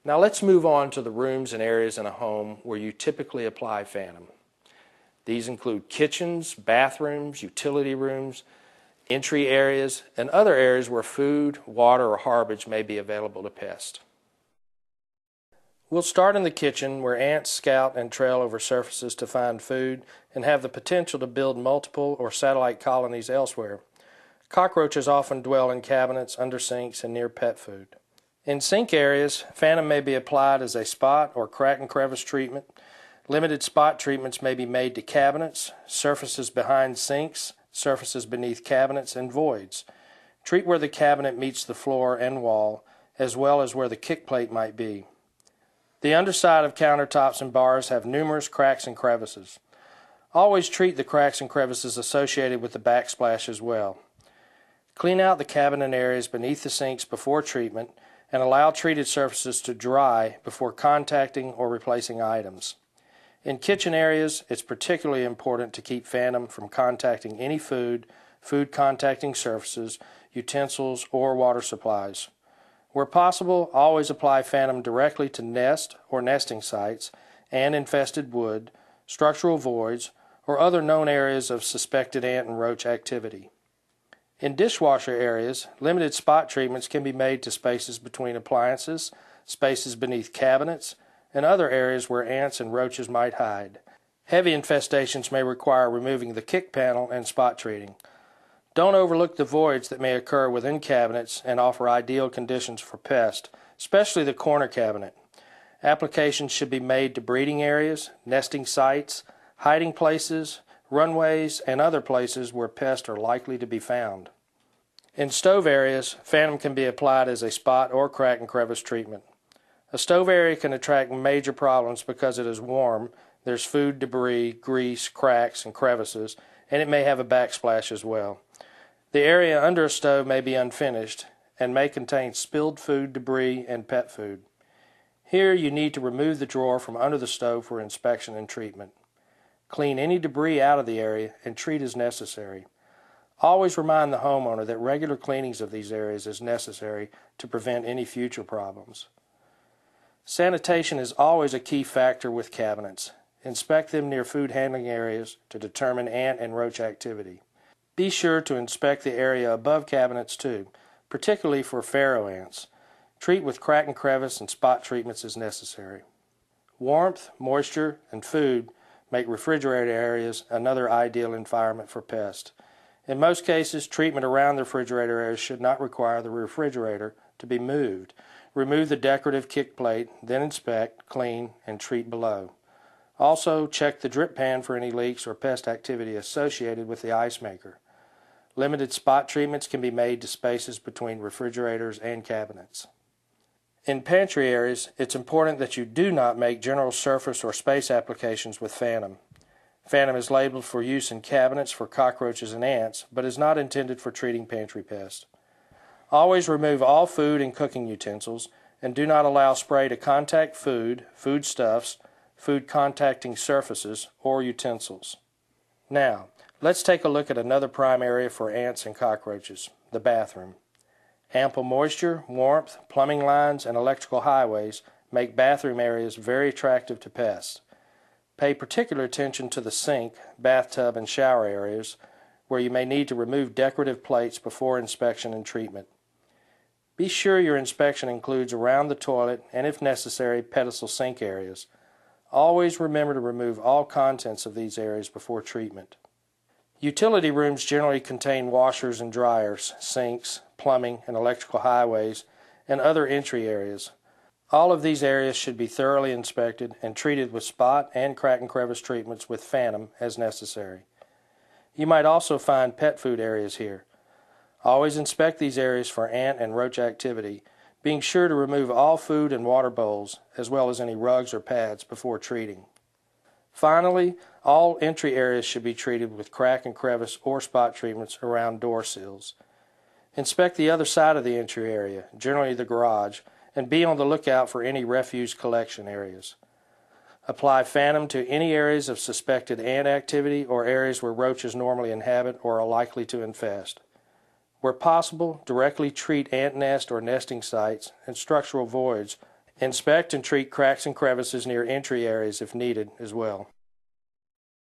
Now let's move on to the rooms and areas in a home where you typically apply Phantom. These include kitchens, bathrooms, utility rooms, entry areas, and other areas where food, water, or garbage may be available to pests. We'll start in the kitchen, where ants scout and trail over surfaces to find food and have the potential to build multiple or satellite colonies elsewhere. Cockroaches often dwell in cabinets, under sinks, and near pet food. In sink areas, Phantom may be applied as a spot or crack and crevice treatment. Limited spot treatments may be made to cabinets, surfaces behind sinks, surfaces beneath cabinets, and voids. Treat where the cabinet meets the floor and wall, as well as where the kick plate might be. The underside of countertops and bars have numerous cracks and crevices. Always treat the cracks and crevices associated with the backsplash as well. Clean out the cabinet areas beneath the sinks before treatment and allow treated surfaces to dry before contacting or replacing items. In kitchen areas, it's particularly important to keep Phantom from contacting any food contacting surfaces, utensils, or water supplies. Where possible, always apply Phantom directly to nest or nesting sites and infested wood, structural voids, or other known areas of suspected ant and roach activity. In dishwasher areas, limited spot treatments can be made to spaces between appliances, spaces beneath cabinets, and other areas where ants and roaches might hide. Heavy infestations may require removing the kick panel and spot treating. Don't overlook the voids that may occur within cabinets and offer ideal conditions for pests, especially the corner cabinet. Applications should be made to breeding areas, nesting sites, hiding places, runways, and other places where pests are likely to be found. In stove areas, Phantom can be applied as a spot or crack and crevice treatment. A stove area can attract major problems because it is warm, there's food debris, grease, cracks, and crevices, and it may have a backsplash as well. The area under a stove may be unfinished and may contain spilled food, debris, and pet food. Here you need to remove the drawer from under the stove for inspection and treatment. Clean any debris out of the area and treat as necessary. Always remind the homeowner that regular cleanings of these areas is necessary to prevent any future problems. Sanitation is always a key factor with cabinets. Inspect them near food handling areas to determine ant and roach activity. Be sure to inspect the area above cabinets too, particularly for pharaoh ants. Treat with crack and crevice and spot treatments as necessary. Warmth, moisture, and food make refrigerator areas another ideal environment for pests. In most cases, treatment around the refrigerator areas should not require the refrigerator to be moved. Remove the decorative kick plate, then inspect, clean, and treat below. Also, check the drip pan for any leaks or pest activity associated with the ice maker. Limited spot treatments can be made to spaces between refrigerators and cabinets. In pantry areas, it's important that you do not make general surface or space applications with Phantom. Phantom is labeled for use in cabinets for cockroaches and ants, but is not intended for treating pantry pests. Always remove all food and cooking utensils, and do not allow spray to contact food, foodstuffs, food contacting surfaces, or utensils. Now, let's take a look at another prime area for ants and cockroaches, the bathroom. Ample moisture, warmth, plumbing lines, and electrical highways make bathroom areas very attractive to pests. Pay particular attention to the sink, bathtub, and shower areas, where you may need to remove decorative plates before inspection and treatment. Be sure your inspection includes around the toilet and, if necessary, pedestal sink areas. Always remember to remove all contents of these areas before treatment. Utility rooms generally contain washers and dryers, sinks, plumbing, and electrical highways, and other entry areas. All of these areas should be thoroughly inspected and treated with spot and crack and crevice treatments with Phantom as necessary. You might also find pet food areas here. Always inspect these areas for ant and roach activity, being sure to remove all food and water bowls, as well as any rugs or pads before treating. Finally, all entry areas should be treated with crack and crevice or spot treatments around door sills. Inspect the other side of the entry area, generally the garage, and be on the lookout for any refuse collection areas. Apply Phantom to any areas of suspected ant activity or areas where roaches normally inhabit or are likely to infest. Where possible, directly treat ant nest or nesting sites and structural voids Inspect and treat cracks and crevices near entry areas if needed as well.